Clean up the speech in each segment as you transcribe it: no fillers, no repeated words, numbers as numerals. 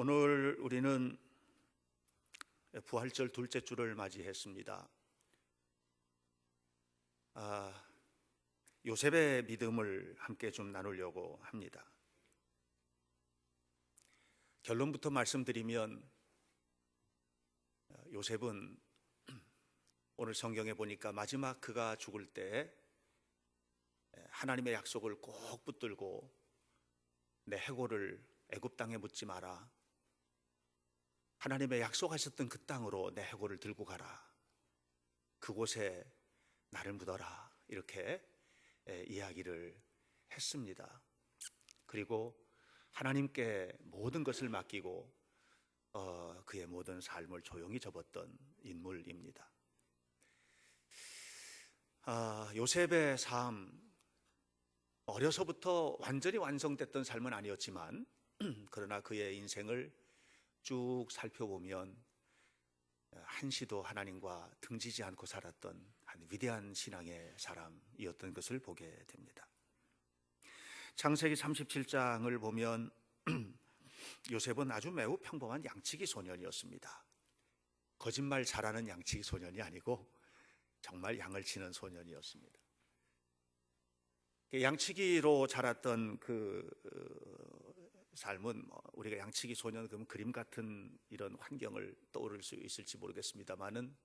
오늘 우리는 부활절 둘째 주를 맞이했습니다. 요셉의 믿음을 함께 좀 나누려고 합니다. 결론부터 말씀드리면 요셉은 오늘 성경에 보니까 마지막 그가 죽을 때 하나님의 약속을 꼭 붙들고 내 해골을 애굽 땅에 묻지 마라. 하나님의 약속하셨던 그 땅으로 내 해골을 들고 가라. 그곳에 나를 묻어라. 이렇게 이야기를 했습니다. 그리고 하나님께 모든 것을 맡기고 그의 모든 삶을 조용히 접었던 인물입니다. 요셉의 삶, 어려서부터 완전히 완성됐던 삶은 아니었지만 그러나 그의 인생을 쭉 살펴보면 한시도 하나님과 등지지 않고 살았던 한 위대한 신앙의 사람이었던 것을 보게 됩니다. 창세기 37장을 보면 요셉은 아주 매우 평범한 양치기 소년이었습니다. 거짓말 잘하는 양치기 소년이 아니고 정말 양을 치는 소년이었습니다. 양치기로 자랐던 그 삶은 우리가 양치기 소년 그러면 그림 같은 이런 환경을 떠오를 수 있을지 모르겠습니다만은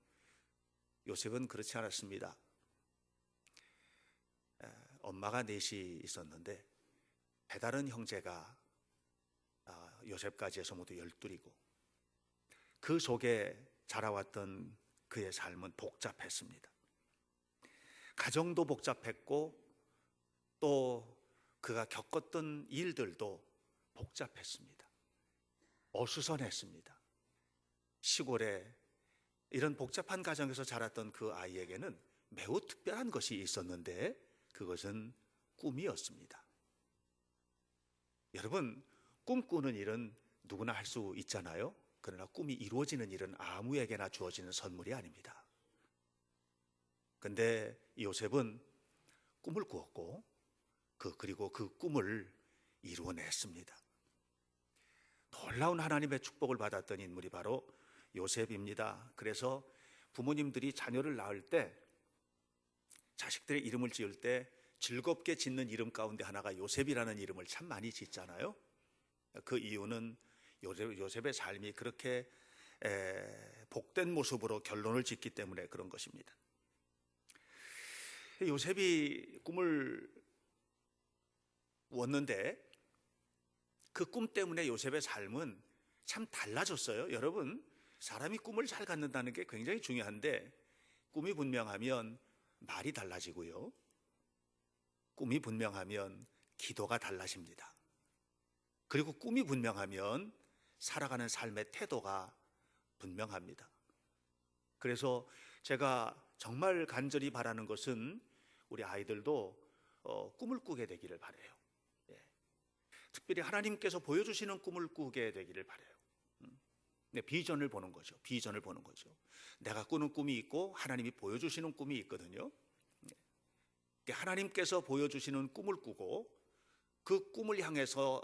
요셉은 그렇지 않았습니다. 엄마가 넷이 있었는데 배다른 형제가 요셉까지 해서 모두 12이고 그 속에 자라왔던 그의 삶은 복잡했습니다. 가정도 복잡했고 또 그가 겪었던 일들도 복잡했습니다. 어수선했습니다. 시골에 이런 복잡한 가정에서 자랐던 그 아이에게는 매우 특별한 것이 있었는데 그것은 꿈이었습니다. 여러분, 꿈꾸는 일은 누구나 할 수 있잖아요. 그러나 꿈이 이루어지는 일은 아무에게나 주어지는 선물이 아닙니다. 그런데 요셉은 꿈을 꾸었고 그리고 그 꿈을 이루어냈습니다. 놀라운 하나님의 축복을 받았던 인물이 바로 요셉입니다. 그래서 부모님들이 자녀를 낳을 때 자식들의 이름을 지을 때 즐겁게 짓는 이름 가운데 하나가 요셉이라는 이름을 참 많이 짓잖아요. 그 이유는 요셉의 삶이 그렇게 복된 모습으로 결론을 짓기 때문에 그런 것입니다. 요셉이 꿈을 꿨는데 그 꿈 때문에 요셉의 삶은 참 달라졌어요. 여러분, 사람이 꿈을 잘 갖는다는 게 굉장히 중요한데 꿈이 분명하면 말이 달라지고요. 꿈이 분명하면 기도가 달라집니다. 그리고 꿈이 분명하면 살아가는 삶의 태도가 분명합니다. 그래서 제가 정말 간절히 바라는 것은 우리 아이들도 꿈을 꾸게 되기를 바라요. 특별히 하나님께서 보여주시는 꿈을 꾸게 되기를 바라요. 비전을 보는 거죠. 비전을 보는 거죠. 내가 꾸는 꿈이 있고 하나님이 보여주시는 꿈이 있거든요. 하나님께서 보여주시는 꿈을 꾸고 그 꿈을 향해서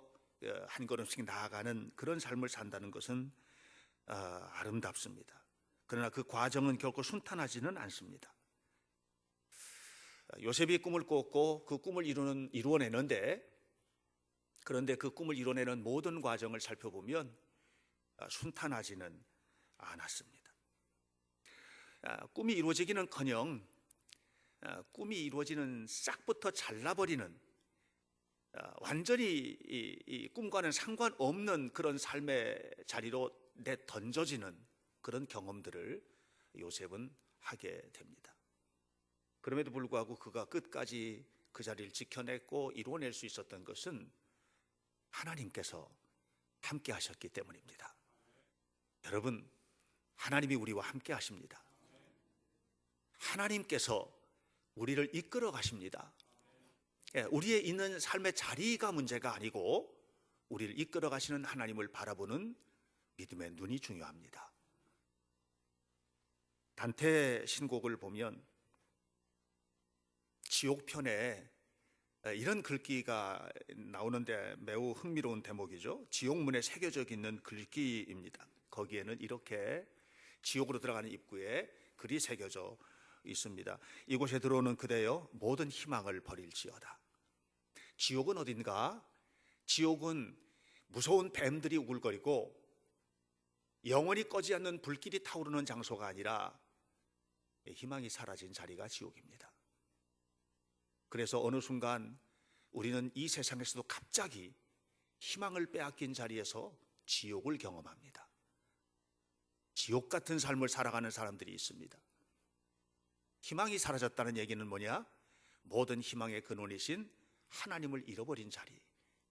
한 걸음씩 나아가는 그런 삶을 산다는 것은 아름답습니다. 그러나 그 과정은 결코 순탄하지는 않습니다. 요셉이 꿈을 꿨고 그 꿈을 이루어내는데 그런데 그 꿈을 이뤄내는 모든 과정을 살펴보면 순탄하지는 않았습니다. 꿈이 이루어지기는커녕 꿈이 이루어지는 싹부터 잘라버리는 완전히 이 꿈과는 상관없는 그런 삶의 자리로 내던져지는 그런 경험들을 요셉은 하게 됩니다. 그럼에도 불구하고 그가 끝까지 그 자리를 지켜냈고 이루어낼 수 있었던 것은 하나님께서 함께 하셨기 때문입니다. 여러분, 하나님이 우리와 함께 하십니다. 하나님께서 우리를 이끌어 가십니다. 우리의 있는 삶의 자리가 문제가 아니고 우리를 이끌어 가시는 하나님을 바라보는 믿음의 눈이 중요합니다. 단테 신곡을 보면 지옥편에 이런 글귀가 나오는데 매우 흥미로운 대목이죠. 지옥문에 새겨져 있는 글귀입니다. 거기에는 이렇게 지옥으로 들어가는 입구에 글이 새겨져 있습니다. 이곳에 들어오는 그대여 모든 희망을 버릴지어다. 지옥은 어딘가? 지옥은 무서운 뱀들이 우글거리고 영원히 꺼지 않는 불길이 타오르는 장소가 아니라 희망이 사라진 자리가 지옥입니다. 그래서 어느 순간 우리는 이 세상에서도 갑자기 희망을 빼앗긴 자리에서 지옥을 경험합니다. 지옥 같은 삶을 살아가는 사람들이 있습니다. 희망이 사라졌다는 얘기는 뭐냐? 모든 희망의 근원이신 하나님을 잃어버린 자리,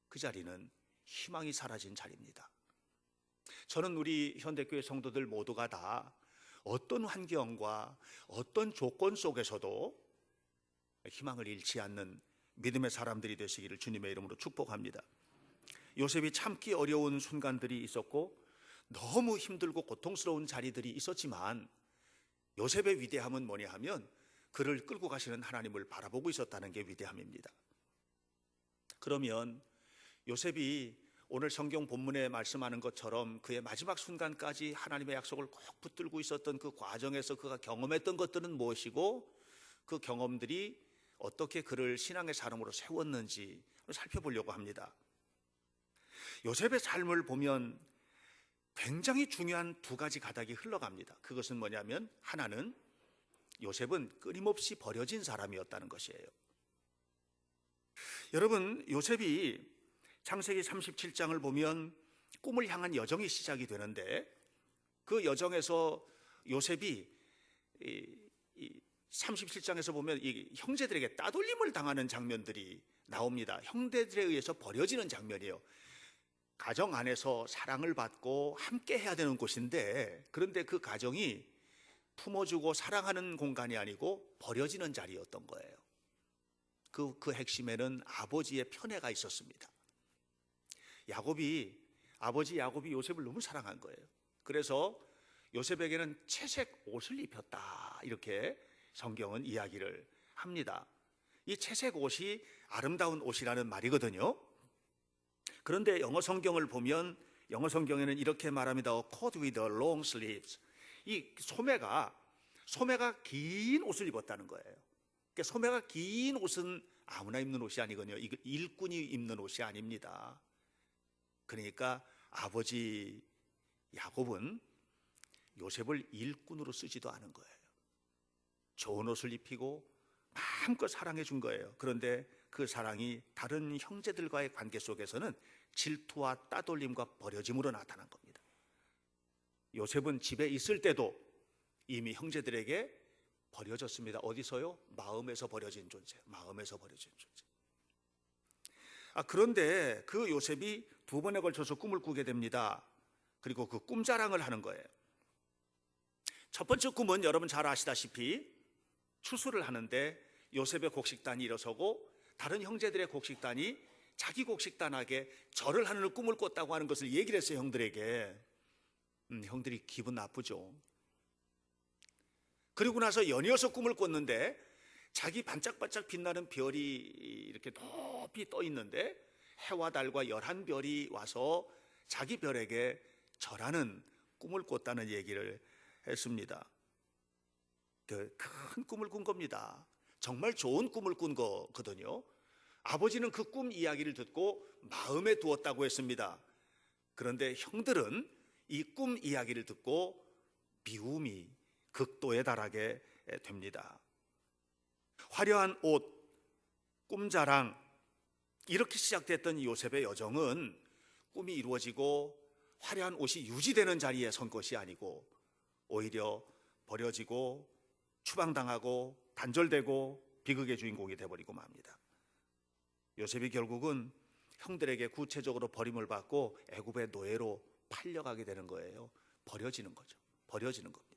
그 자리는 희망이 사라진 자리입니다. 저는 우리 현대교회 성도들 모두가 다 어떤 환경과 어떤 조건 속에서도 희망을 잃지 않는 믿음의 사람들이 되시기를 주님의 이름으로 축복합니다. 요셉이 참기 어려운 순간들이 있었고 너무 힘들고 고통스러운 자리들이 있었지만 요셉의 위대함은 뭐냐 하면 그를 끌고 가시는 하나님을 바라보고 있었다는 게 위대함입니다. 그러면 요셉이 오늘 성경 본문에 말씀하는 것처럼 그의 마지막 순간까지 하나님의 약속을 꼭 붙들고 있었던 그 과정에서 그가 경험했던 것들은 무엇이고 그 경험들이 어떻게 그를 신앙의 사람으로 세웠는지 살펴보려고 합니다. 요셉의 삶을 보면 굉장히 중요한 두 가지 가닥이 흘러갑니다. 그것은 뭐냐면 하나는 요셉은 끊임없이 버려진 사람이었다는 것이에요. 여러분, 요셉이 창세기 37장을 보면 꿈을 향한 여정이 시작이 되는데 그 여정에서 요셉이 37장에서 보면 이 형제들에게 따돌림을 당하는 장면들이 나옵니다. 형제들에 의해서 버려지는 장면이에요. 가정 안에서 사랑을 받고 함께 해야 되는 곳인데 그런데 그 가정이 품어주고 사랑하는 공간이 아니고 버려지는 자리였던 거예요. 그 핵심에는 아버지의 편애가 있었습니다. 아버지 야곱이 요셉을 너무 사랑한 거예요. 그래서 요셉에게는 채색 옷을 입혔다, 이렇게 성경은 이야기를 합니다. 이 채색 옷이 아름다운 옷이라는 말이거든요. 그런데 영어 성경을 보면 영어 성경에는 이렇게 말합니다. coat with long sleeves. 이 소매가 긴 옷을 입었다는 거예요. 그러니까 소매가 긴 옷은 아무나 입는 옷이 아니거든요. 이거 일꾼이 입는 옷이 아닙니다. 그러니까 아버지 야곱은 요셉을 일꾼으로 쓰지도 않은 거예요. 좋은 옷을 입히고 마음껏 사랑해 준 거예요. 그런데 그 사랑이 다른 형제들과의 관계 속에서는 질투와 따돌림과 버려짐으로 나타난 겁니다. 요셉은 집에 있을 때도 이미 형제들에게 버려졌습니다. 어디서요? 마음에서 버려진 존재. 그런데 그 요셉이 두 번에 걸쳐서 꿈을 꾸게 됩니다. 그리고 그 꿈 자랑을 하는 거예요. 첫 번째 꿈은 여러분 잘 아시다시피 추수를 하는데 요셉의 곡식단이 일어서고 다른 형제들의 곡식단이 자기 곡식단에게 절을 하는 꿈을 꿨다고 하는 것을 얘기를 했어요, 형들에게. 형들이 기분 나쁘죠. 그리고 나서 연이어서 꿈을 꿨는데 자기 반짝반짝 빛나는 별이 이렇게 높이 떠 있는데 해와 달과 11별이 와서 자기 별에게 절하는 꿈을 꿨다는 얘기를 했습니다. 큰 꿈을 꾼 겁니다. 정말 좋은 꿈을 꾼 거거든요. 아버지는 그 꿈 이야기를 듣고 마음에 두었다고 했습니다. 그런데 형들은 이 꿈 이야기를 듣고 미움이 극도에 달하게 됩니다. 화려한 옷, 꿈자랑, 이렇게 시작됐던 요셉의 여정은 꿈이 이루어지고 화려한 옷이 유지되는 자리에 선 것이 아니고 오히려 버려지고 추방당하고 단절되고 비극의 주인공이 되어버리고 맙니다. 요셉이 결국은 형들에게 구체적으로 버림을 받고 애굽의 노예로 팔려가게 되는 거예요. 버려지는 거죠. 버려지는 겁니다.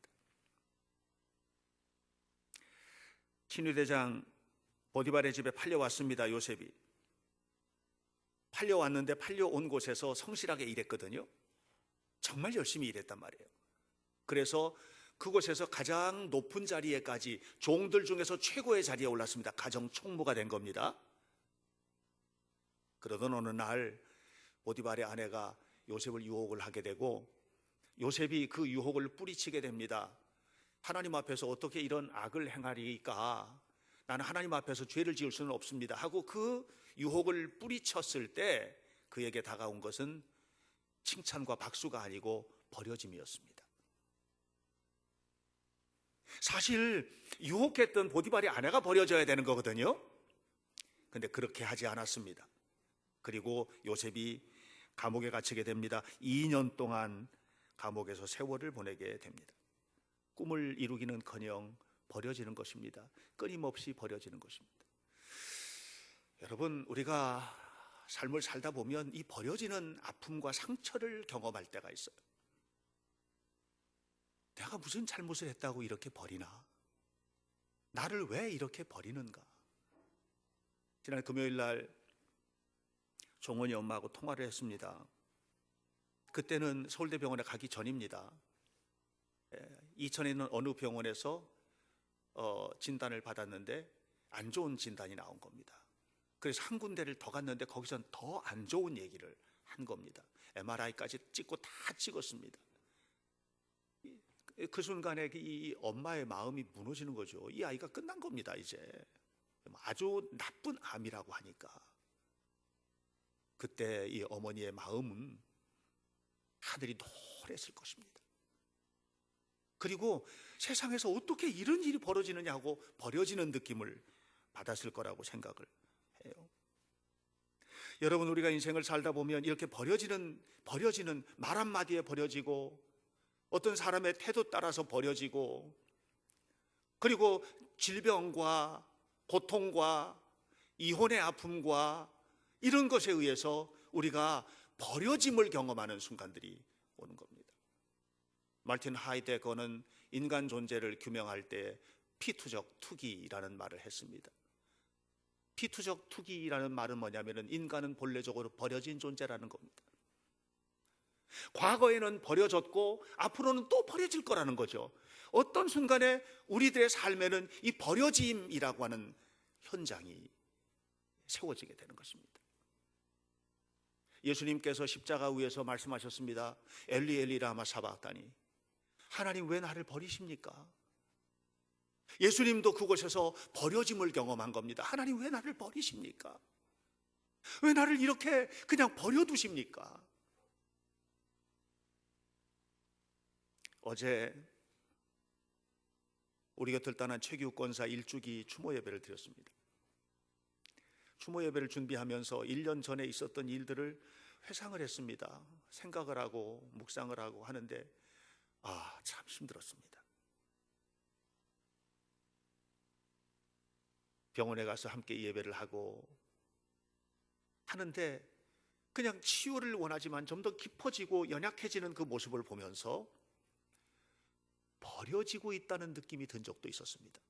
친위대장 보디발의 집에 팔려왔습니다. 요셉이 팔려왔는데 팔려온 곳에서 성실하게 일했거든요. 정말 열심히 일했단 말이에요. 그래서 그곳에서 가장 높은 자리에까지 종들 중에서 최고의 자리에 올랐습니다. 가정 총무가 된 겁니다. 그러던 어느 날 보디발의 아내가 요셉을 유혹을 하게 되고 요셉이 그 유혹을 뿌리치게 됩니다. 하나님 앞에서 어떻게 이런 악을 행하리까? 나는 하나님 앞에서 죄를 지을 수는 없습니다 하고 그 유혹을 뿌리쳤을 때 그에게 다가온 것은 칭찬과 박수가 아니고 버려짐이었습니다. 사실 유혹했던 보디발의 아내가 버려져야 되는 거거든요. 근데 그렇게 하지 않았습니다. 그리고 요셉이 감옥에 갇히게 됩니다. 2년 동안 감옥에서 세월을 보내게 됩니다. 꿈을 이루기는커녕 버려지는 것입니다. 끊임없이 버려지는 것입니다. 여러분, 우리가 삶을 살다 보면 이 버려지는 아픔과 상처를 경험할 때가 있어요. 내가 무슨 잘못을 했다고 이렇게 버리나? 나를 왜 이렇게 버리는가? 지난 금요일 날 종원이 엄마하고 통화를 했습니다. 그때는 서울대병원에 가기 전입니다. 이천에 있는 어느 병원에서 진단을 받았는데 안 좋은 진단이 나온 겁니다. 그래서 한 군데를 더 갔는데 거기선 더 안 좋은 얘기를 한 겁니다. MRI까지 찍고 다 찍었습니다. 그 순간에 이 엄마의 마음이 무너지는 거죠. 이 아이가 끝난 겁니다. 이제 아주 나쁜 암이라고 하니까. 그때 이 어머니의 마음은 하늘이 노랬을 것입니다. 그리고 세상에서 어떻게 이런 일이 벌어지느냐고 버려지는 느낌을 받았을 거라고 생각을 해요. 여러분, 우리가 인생을 살다 보면 이렇게 버려지는 말 한마디에 버려지고 어떤 사람의 태도 따라서 버려지고 그리고 질병과 고통과 이혼의 아픔과 이런 것에 의해서 우리가 버려짐을 경험하는 순간들이 오는 겁니다. 마르틴 하이데거는 인간 존재를 규명할 때 피투적 투기라는 말을 했습니다. 피투적 투기라는 말은 뭐냐면은 인간은 본래적으로 버려진 존재라는 겁니다. 과거에는 버려졌고 앞으로는 또 버려질 거라는 거죠. 어떤 순간에 우리들의 삶에는 이 버려짐이라고 하는 현장이 세워지게 되는 것입니다. 예수님께서 십자가 위에서 말씀하셨습니다. 엘리 엘리 라마 사박다니, 하나님 왜 나를 버리십니까? 예수님도 그곳에서 버려짐을 경험한 겁니다. 하나님 왜 나를 버리십니까? 왜 나를 이렇게 그냥 버려두십니까? 어제 우리 곁을 떠난 최규권사 일주기 추모 예배를 드렸습니다. 추모 예배를 준비하면서 1년 전에 있었던 일들을 회상을 했습니다. 생각을 하고 묵상을 하고 하는데 참 힘들었습니다. 병원에 가서 함께 예배를 하고 하는데 그냥 치유를 원하지만 좀 더 깊어지고 연약해지는 그 모습을 보면서 버려지고 있다는 느낌이 든 적도 있었습니다.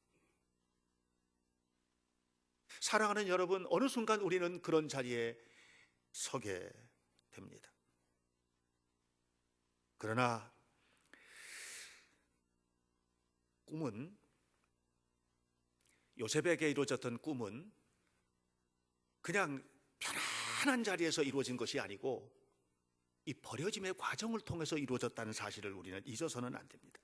사랑하는 여러분, 어느 순간 우리는 그런 자리에 서게 됩니다. 그러나 꿈은, 요셉에게 이루어졌던 꿈은 그냥 편안한 자리에서 이루어진 것이 아니고 이 버려짐의 과정을 통해서 이루어졌다는 사실을 우리는 잊어서는 안 됩니다.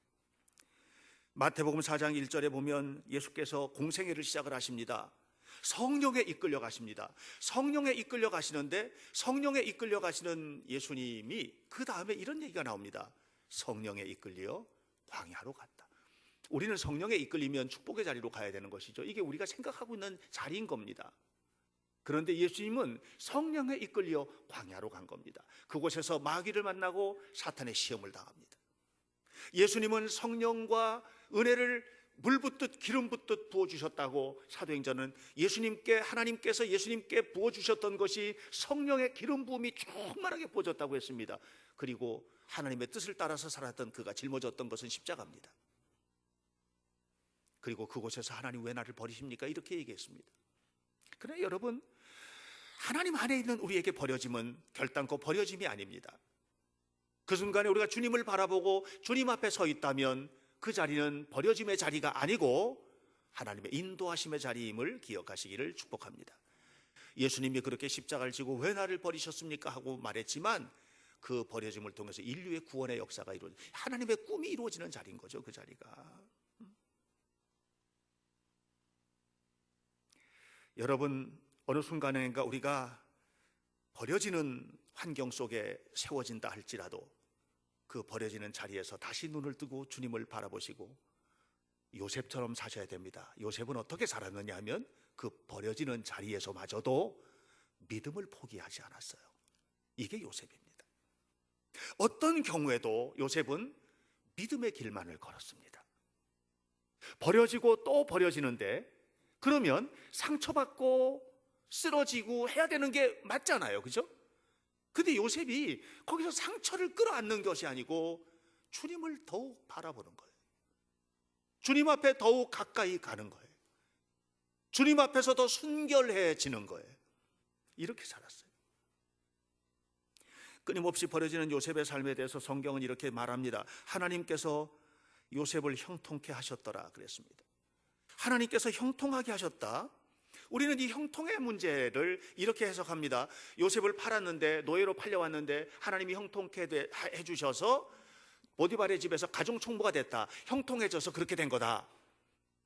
마태복음 4장 1절에 보면 예수께서 공생애를 시작을 하십니다. 성령에 이끌려 가십니다. 성령에 이끌려 가시는데 성령에 이끌려 가시는 예수님이 그 다음에 이런 얘기가 나옵니다. 성령에 이끌려 광야로 갔다. 우리는 성령에 이끌리면 축복의 자리로 가야 되는 것이죠. 이게 우리가 생각하고 있는 자리인 겁니다. 그런데 예수님은 성령에 이끌려 광야로 간 겁니다. 그곳에서 마귀를 만나고 사탄의 시험을 당합니다. 예수님은 성령과 은혜를 물 붓듯 기름 붓듯 부어주셨다고 사도행전은 하나님께서 예수님께 부어주셨던 것이 성령의 기름 부음이 충만하게 부어졌다고 했습니다. 그리고 하나님의 뜻을 따라서 살았던 그가 짊어졌던 것은 십자가입니다. 그리고 그곳에서 하나님 왜 나를 버리십니까? 이렇게 얘기했습니다. 그러나 여러분, 하나님 안에 있는 우리에게 버려짐은 결단코 버려짐이 아닙니다. 그 순간에 우리가 주님을 바라보고 주님 앞에 서 있다면 그 자리는 버려짐의 자리가 아니고 하나님의 인도하심의 자리임을 기억하시기를 축복합니다. 예수님이 그렇게 십자가를 지고 왜 나를 버리셨습니까? 하고 말했지만 그 버려짐을 통해서 인류의 구원의 역사가 하나님의 꿈이 이루어지는 자리인 거죠. 그 자리가. 여러분, 어느 순간인가 우리가 버려지는 환경 속에 세워진다 할지라도 그 버려지는 자리에서 다시 눈을 뜨고 주님을 바라보시고 요셉처럼 사셔야 됩니다. 요셉은 어떻게 살았느냐 하면 그 버려지는 자리에서마저도 믿음을 포기하지 않았어요. 이게 요셉입니다. 어떤 경우에도 요셉은 믿음의 길만을 걸었습니다. 버려지고 또 버려지는데 그러면 상처받고 쓰러지고 해야 되는 게 맞잖아요. 그죠? 근데 요셉이 거기서 상처를 끌어안는 것이 아니고 주님을 더욱 바라보는 거예요. 주님 앞에 더욱 가까이 가는 거예요. 주님 앞에서 더 순결해지는 거예요. 이렇게 살았어요. 끊임없이 벌어지는 요셉의 삶에 대해서 성경은 이렇게 말합니다. 하나님께서 요셉을 형통케 하셨더라 그랬습니다. 하나님께서 형통하게 하셨다. 우리는 이 형통의 문제를 이렇게 해석합니다. 요셉을 팔았는데, 노예로 팔려왔는데 하나님이 형통케 해주셔서 보디발의 집에서 가정총무가 됐다. 형통해져서 그렇게 된 거다.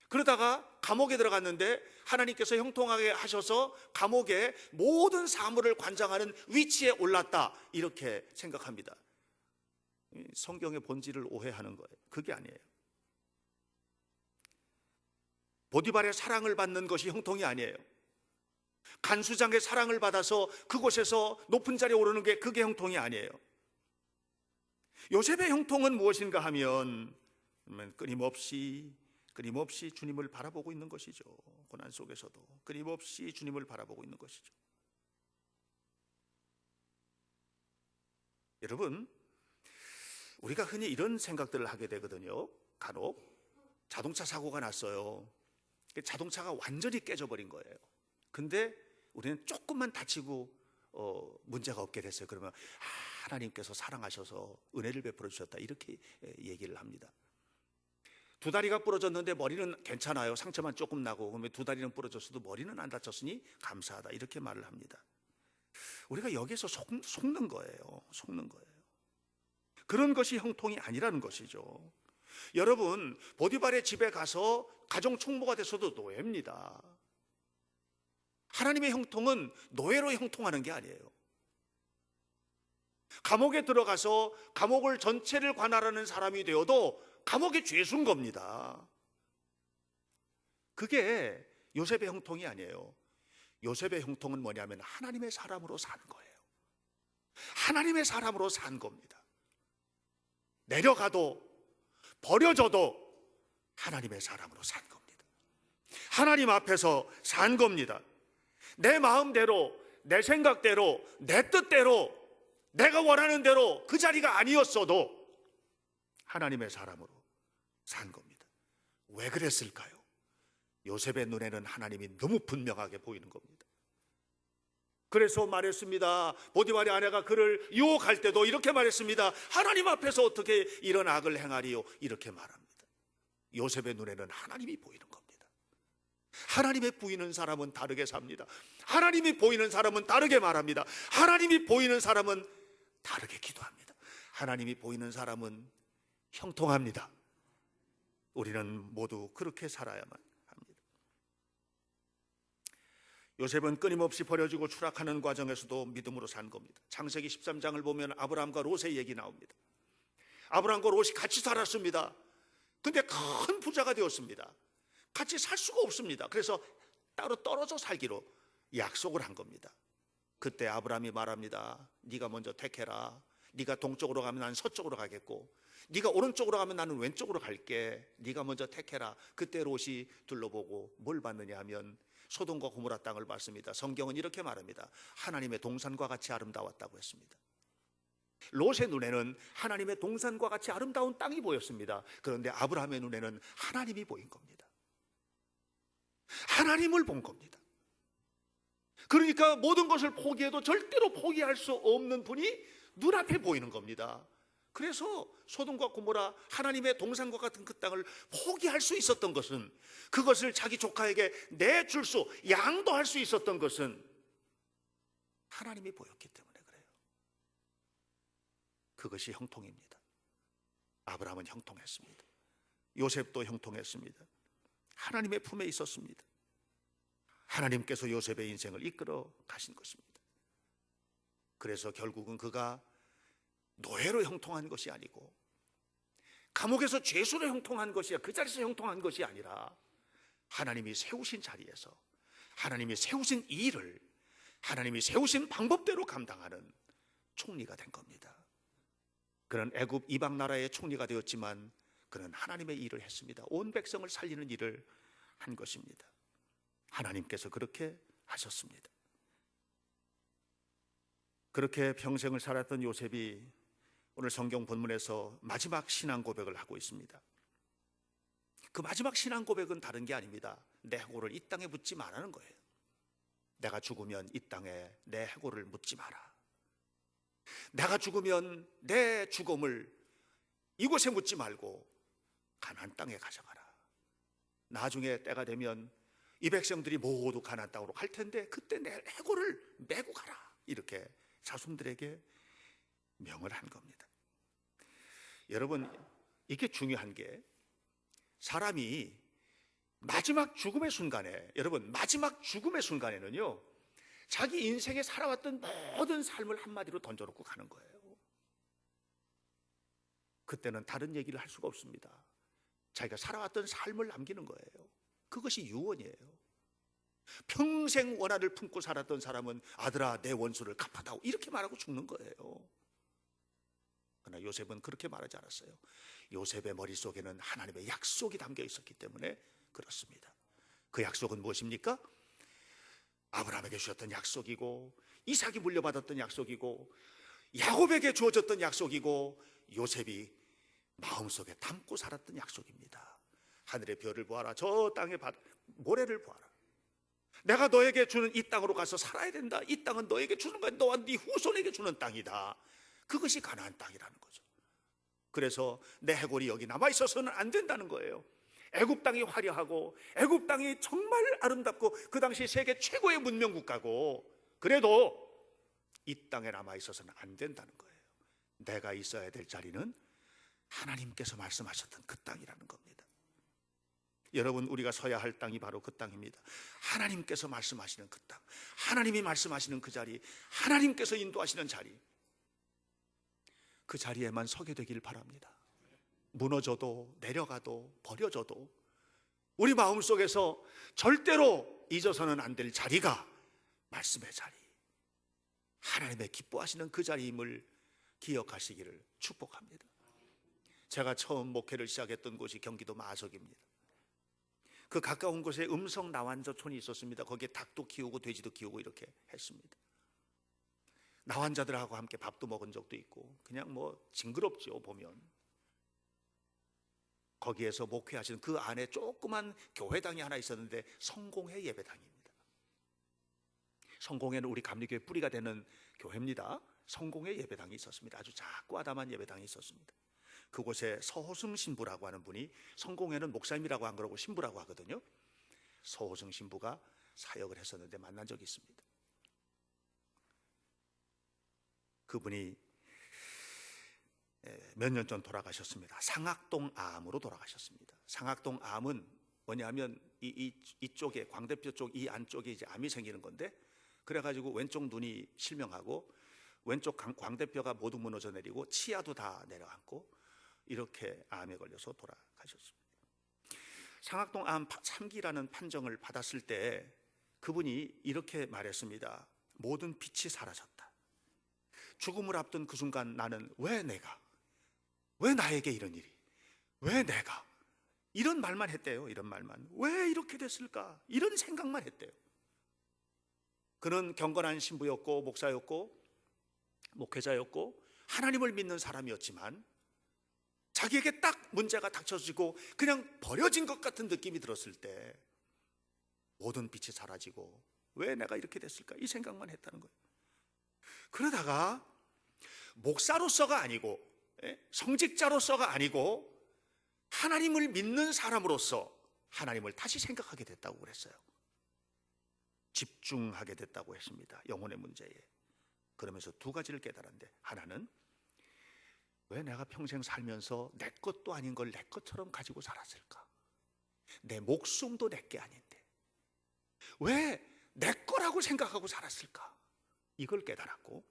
그러다가 감옥에 들어갔는데 하나님께서 형통하게 하셔서 감옥의 모든 사물을 관장하는 위치에 올랐다. 이렇게 생각합니다. 성경의 본질을 오해하는 거예요. 그게 아니에요. 보디발의 사랑을 받는 것이 형통이 아니에요. 간수장의 사랑을 받아서 그곳에서 높은 자리에 오르는 게 그게 형통이 아니에요. 요셉의 형통은 무엇인가 하면 끊임없이 주님을 바라보고 있는 것이죠. 고난 속에서도 끊임없이 주님을 바라보고 있는 것이죠. 여러분, 우리가 흔히 이런 생각들을 하게 되거든요. 간혹 자동차 사고가 났어요. 자동차가 완전히 깨져버린 거예요. 근데 우리는 조금만 다치고 문제가 없게 됐어요. 그러면 하나님께서 사랑하셔서 은혜를 베풀어 주셨다, 이렇게 얘기를 합니다. 두 다리가 부러졌는데 머리는 괜찮아요. 상처만 조금 나고. 그러면 두 다리는 부러졌어도 머리는 안 다쳤으니 감사하다, 이렇게 말을 합니다. 우리가 여기에서 속는 거예요. 속는 거예요. 그런 것이 형통이 아니라는 것이죠. 여러분, 보디발의 집에 가서 가정 총무가 됐어도 노예입니다. 하나님의 형통은 노예로 형통하는 게 아니에요. 감옥에 들어가서 감옥을 전체를 관할하는 사람이 되어도 감옥에 죄수인 겁니다. 그게 요셉의 형통이 아니에요. 요셉의 형통은 뭐냐면 하나님의 사람으로 산 거예요. 하나님의 사람으로 산 겁니다. 내려가도 버려져도 하나님의 사람으로 산 겁니다. 하나님 앞에서 산 겁니다. 내 마음대로, 내 생각대로, 내 뜻대로, 내가 원하는 대로 그 자리가 아니었어도 하나님의 사람으로 산 겁니다. 왜 그랬을까요? 요셉의 눈에는 하나님이 너무 분명하게 보이는 겁니다. 그래서 말했습니다. 보디발의 아내가 그를 유혹할 때도 이렇게 말했습니다. 하나님 앞에서 어떻게 이런 악을 행하리요? 이렇게 말합니다. 요셉의 눈에는 하나님이 보이는 겁니다. 하나님의 보이는 사람은 다르게 삽니다. 하나님이 보이는 사람은 다르게 말합니다. 하나님이 보이는 사람은 다르게 기도합니다. 하나님이 보이는 사람은 형통합니다. 우리는 모두 그렇게 살아야만 합니다. 요셉은 끊임없이 버려지고 추락하는 과정에서도 믿음으로 산 겁니다. 창세기 13장을 보면 아브라함과 롯의 얘기 나옵니다. 아브라함과 롯이 같이 살았습니다. 근데 큰 부자가 되었습니다. 같이 살 수가 없습니다. 그래서 따로 떨어져 살기로 약속을 한 겁니다. 그때 아브라함이 말합니다. 네가 먼저 택해라. 네가 동쪽으로 가면 나는 서쪽으로 가겠고, 네가 오른쪽으로 가면 나는 왼쪽으로 갈게. 네가 먼저 택해라. 그때 롯이 둘러보고 뭘 봤느냐 하면 소돔과 고모라 땅을 봤습니다. 성경은 이렇게 말합니다. 하나님의 동산과 같이 아름다웠다고 했습니다. 롯의 눈에는 하나님의 동산과 같이 아름다운 땅이 보였습니다. 그런데 아브라함의 눈에는 하나님이 보인 겁니다. 하나님을 본 겁니다. 그러니까 모든 것을 포기해도 절대로 포기할 수 없는 분이 눈앞에 보이는 겁니다. 그래서 소돔과 고모라, 하나님의 동산과 같은 그 땅을 포기할 수 있었던 것은, 그것을 자기 조카에게 내줄 수, 양도할 수 있었던 것은 하나님이 보였기 때문에 그래요. 그것이 형통입니다. 아브라함은 형통했습니다. 요셉도 형통했습니다. 하나님의 품에 있었습니다. 하나님께서 요셉의 인생을 이끌어 가신 것입니다. 그래서 결국은 그가 노예로 형통한 것이 아니고 감옥에서 죄수로 형통한 것이야, 그 자리에서 형통한 것이 아니라 하나님이 세우신 자리에서 하나님이 세우신 일을 하나님이 세우신 방법대로 감당하는 총리가 된 겁니다. 그는 애굽 이방 나라의 총리가 되었지만 그는 하나님의 일을 했습니다. 온 백성을 살리는 일을 한 것입니다. 하나님께서 그렇게 하셨습니다. 그렇게 평생을 살았던 요셉이 오늘 성경 본문에서 마지막 신앙 고백을 하고 있습니다. 그 마지막 신앙 고백은 다른 게 아닙니다. 내 해골을 이 땅에 묻지 말라는 거예요. 내가 죽으면 이 땅에 내 해골을 묻지 마라. 내가 죽으면 내 죽음을 이곳에 묻지 말고 가나안 땅에 가져가라. 나중에 때가 되면 이 백성들이 모두 가나안 땅으로 갈 텐데 그때 내 해골을 메고 가라. 이렇게 자손들에게 명을 한 겁니다. 여러분, 이게 중요한 게 사람이 마지막 죽음의 순간에, 여러분 마지막 죽음의 순간에는요 자기 인생에 살아왔던 모든 삶을 한마디로 던져놓고 가는 거예요. 그때는 다른 얘기를 할 수가 없습니다. 자기가 살아왔던 삶을 남기는 거예요. 그것이 유언이에요. 평생 원한을 품고 살았던 사람은 아들아 내 원수를 갚아다오 이렇게 말하고 죽는 거예요. 그러나 요셉은 그렇게 말하지 않았어요. 요셉의 머릿속에는 하나님의 약속이 담겨 있었기 때문에 그렇습니다. 그 약속은 무엇입니까? 아브라함에게 주셨던 약속이고 이삭이 물려받았던 약속이고 야곱에게 주어졌던 약속이고 요셉이 마음속에 담고 살았던 약속입니다. 하늘의 별을 보아라. 저 땅의 모래를 보아라. 내가 너에게 주는 이 땅으로 가서 살아야 된다. 이 땅은 너에게 주는 거야. 너와 네 후손에게 주는 땅이다. 그것이 가나안 땅이라는 거죠. 그래서 내 해골이 여기 남아있어서는 안 된다는 거예요. 애굽 땅이 화려하고 애굽 땅이 정말 아름답고 그 당시 세계 최고의 문명 국가고 그래도 이 땅에 남아있어서는 안 된다는 거예요. 내가 있어야 될 자리는 하나님께서 말씀하셨던 그 땅이라는 겁니다. 여러분, 우리가 서야 할 땅이 바로 그 땅입니다. 하나님께서 말씀하시는 그 땅, 하나님이 말씀하시는 그 자리, 하나님께서 인도하시는 자리, 그 자리에만 서게 되길 바랍니다. 무너져도 내려가도 버려져도 우리 마음속에서 절대로 잊어서는 안 될 자리가 말씀의 자리, 하나님의 기뻐하시는 그 자리임을 기억하시기를 축복합니다. 제가 처음 목회를 시작했던 곳이 경기도 마석입니다. 그 가까운 곳에 음성 나환자촌이 있었습니다. 거기에 닭도 키우고 돼지도 키우고 이렇게 했습니다. 나환자들하고 함께 밥도 먹은 적도 있고 그냥 뭐 징그럽죠 보면. 거기에서 목회하시는 그 안에 조그만 교회당이 하나 있었는데 성공회 예배당입니다. 성공회는 우리 감리교회 뿌리가 되는 교회입니다. 성공회 예배당이 있었습니다. 아주 작고 아담한 예배당이 있었습니다. 그곳에 서호승 신부라고 하는 분이, 성공회는 목사님이라고 안 그러고 신부라고 하거든요. 서호승 신부가 사역을 했었는데 만난 적이 있습니다. 그분이 몇 년 전 돌아가셨습니다. 상악동 암으로 돌아가셨습니다. 상악동 암은 뭐냐면 이쪽에 광대뼈 쪽 이 안쪽에 이제 암이 생기는 건데, 그래가지고 왼쪽 눈이 실명하고 왼쪽 광대뼈가 모두 무너져 내리고 치아도 다 내려앉고 이렇게 암에 걸려서 돌아가셨습니다. 상악동 암 3기라는 판정을 받았을 때 그분이 이렇게 말했습니다. 모든 빛이 사라졌다. 죽음을 앞둔 그 순간 나는 왜 나에게 이런 일이, 왜 내가, 이런 말만 했대요. 이런 말만. 왜 이렇게 됐을까? 이런 생각만 했대요. 그는 경건한 신부였고 목사였고 목회자였고 하나님을 믿는 사람이었지만 자기에게 딱 문제가 닥쳐지고 그냥 버려진 것 같은 느낌이 들었을 때 모든 빛이 사라지고 왜 내가 이렇게 됐을까? 이 생각만 했다는 거예요. 그러다가 목사로서가 아니고 성직자로서가 아니고 하나님을 믿는 사람으로서 하나님을 다시 생각하게 됐다고 그랬어요. 집중하게 됐다고 했습니다. 영혼의 문제에. 그러면서 두 가지를 깨달았는데, 하나는 왜 내가 평생 살면서 내 것도 아닌 걸 내 것처럼 가지고 살았을까? 내 목숨도 내 게 아닌데 왜 내 거라고 생각하고 살았을까? 이걸 깨달았고,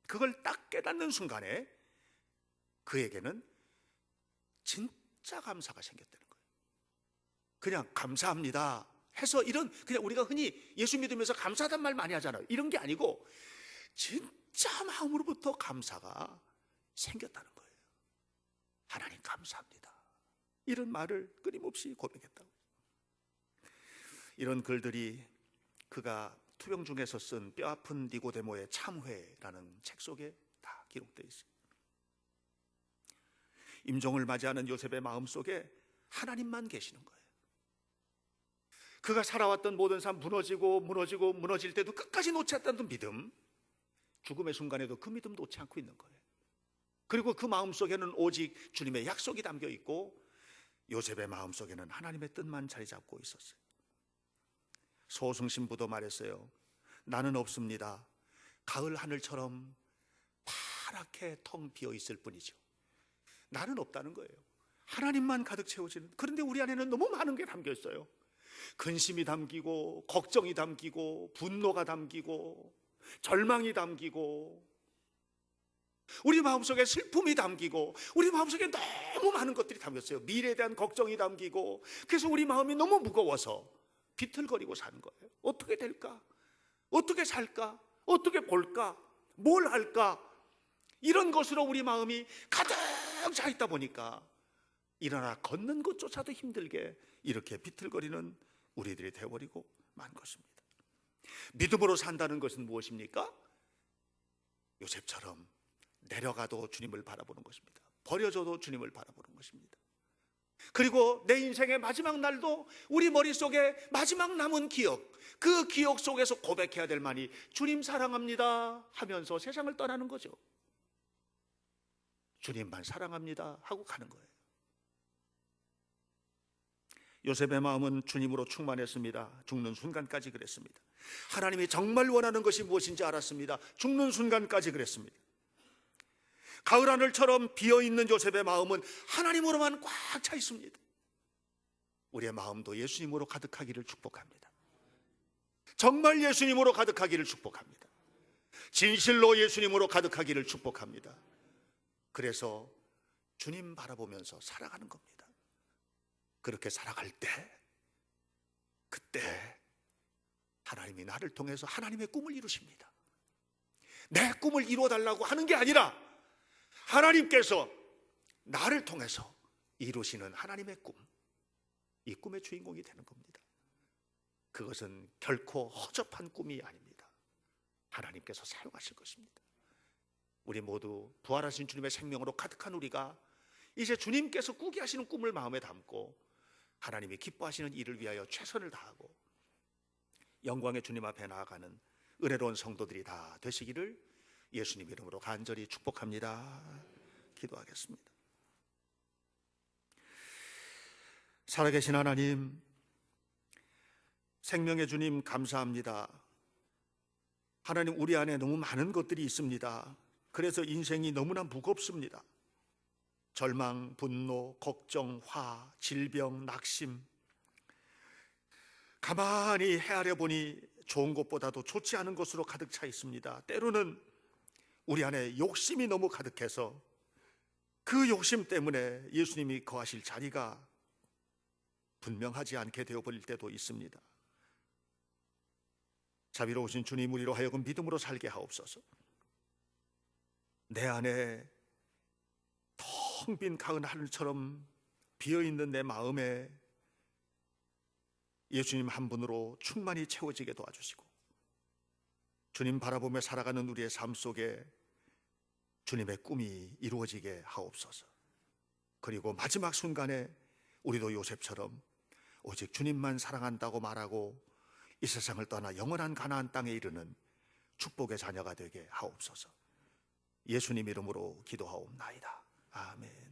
그걸 딱 깨닫는 순간에 그에게는 진짜 감사가 생겼다는 거예요. 그냥 감사합니다 해서 이런, 그냥 우리가 흔히 예수 믿으면서 감사하단 말 많이 하잖아요. 이런 게 아니고 진짜 마음으로부터 감사가 생겼다는 거예요. 하나님 감사합니다, 이런 말을 끊임없이 고백했다고. 이런 글들이 그가 투병 중에서 쓴 뼈아픈 니고데모의 참회라는 책 속에 다 기록되어 있어요. 임종을 맞이하는 요셉의 마음속에 하나님만 계시는 거예요. 그가 살아왔던 모든 삶 무너질 때도 끝까지 놓지 않았던 믿음, 죽음의 순간에도 그 믿음 놓지 않고 있는 거예요. 그리고 그 마음속에는 오직 주님의 약속이 담겨 있고, 요셉의 마음속에는 하나님의 뜻만 자리 잡고 있었어요. 소승신부도 말했어요. 나는 없습니다. 가을 하늘처럼 파랗게 텅 비어 있을 뿐이죠. 나는 없다는 거예요. 하나님만 가득 채워지는. 그런데 우리 안에는 너무 많은 게 담겨 있어요. 근심이 담기고, 걱정이 담기고, 분노가 담기고, 절망이 담기고, 우리 마음속에 슬픔이 담기고, 우리 마음속에 너무 많은 것들이 담겼어요. 미래에 대한 걱정이 담기고, 그래서 우리 마음이 너무 무거워서 비틀거리고 사는 거예요. 어떻게 될까? 어떻게 살까? 어떻게 볼까? 뭘 할까? 이런 것으로 우리 마음이 가득 차 있다 보니까 일어나 걷는 것조차도 힘들게 이렇게 비틀거리는 우리들이 되어버리고 만 것입니다. 믿음으로 산다는 것은 무엇입니까? 요셉처럼 내려가도 주님을 바라보는 것입니다. 버려져도 주님을 바라보는 것입니다. 그리고 내 인생의 마지막 날도 우리 머릿속에 마지막 남은 기억, 그 기억 속에서 고백해야 될 만이 주님 사랑합니다 하면서 세상을 떠나는 거죠. 주님만 사랑합니다 하고 가는 거예요. 요셉의 마음은 주님으로 충만했습니다. 죽는 순간까지 그랬습니다. 하나님이 정말 원하는 것이 무엇인지 알았습니다. 죽는 순간까지 그랬습니다. 가을 하늘처럼 비어있는 요셉의 마음은 하나님으로만 꽉 차 있습니다. 우리의 마음도 예수님으로 가득하기를 축복합니다. 정말 예수님으로 가득하기를 축복합니다. 진실로 예수님으로 가득하기를 축복합니다. 그래서 주님 바라보면서 살아가는 겁니다. 그렇게 살아갈 때, 그때 하나님이 나를 통해서 하나님의 꿈을 이루십니다. 내 꿈을 이루어달라고 하는 게 아니라 하나님께서 나를 통해서 이루시는 하나님의 꿈, 이 꿈의 주인공이 되는 겁니다. 그것은 결코 허접한 꿈이 아닙니다. 하나님께서 사용하실 것입니다. 우리 모두 부활하신 주님의 생명으로 가득한 우리가 이제 주님께서 꾸게 하시는 꿈을 마음에 담고 하나님이 기뻐하시는 일을 위하여 최선을 다하고 영광의 주님 앞에 나아가는 은혜로운 성도들이 다 되시기를 예수님 이름으로 간절히 축복합니다. 기도하겠습니다. 살아계신 하나님, 생명의 주님 감사합니다. 하나님, 우리 안에 너무 많은 것들이 있습니다. 그래서 인생이 너무나 무겁습니다. 절망, 분노, 걱정, 화, 질병, 낙심. 가만히 헤아려 보니 좋은 것보다도 좋지 않은 것으로 가득 차 있습니다. 때로는 우리 안에 욕심이 너무 가득해서 그 욕심 때문에 예수님이 거하실 자리가 분명하지 않게 되어버릴 때도 있습니다. 자비로우신 주님, 우리로 하여금 믿음으로 살게 하옵소서. 내 안에 텅 빈 가을 하늘처럼 비어있는 내 마음에 예수님 한 분으로 충만히 채워지게 도와주시고, 주님 바라보며 살아가는 우리의 삶 속에 주님의 꿈이 이루어지게 하옵소서. 그리고 마지막 순간에 우리도 요셉처럼 오직 주님만 사랑한다고 말하고 이 세상을 떠나 영원한 가나안 땅에 이르는 축복의 자녀가 되게 하옵소서. 예수님 이름으로 기도하옵나이다. 아멘.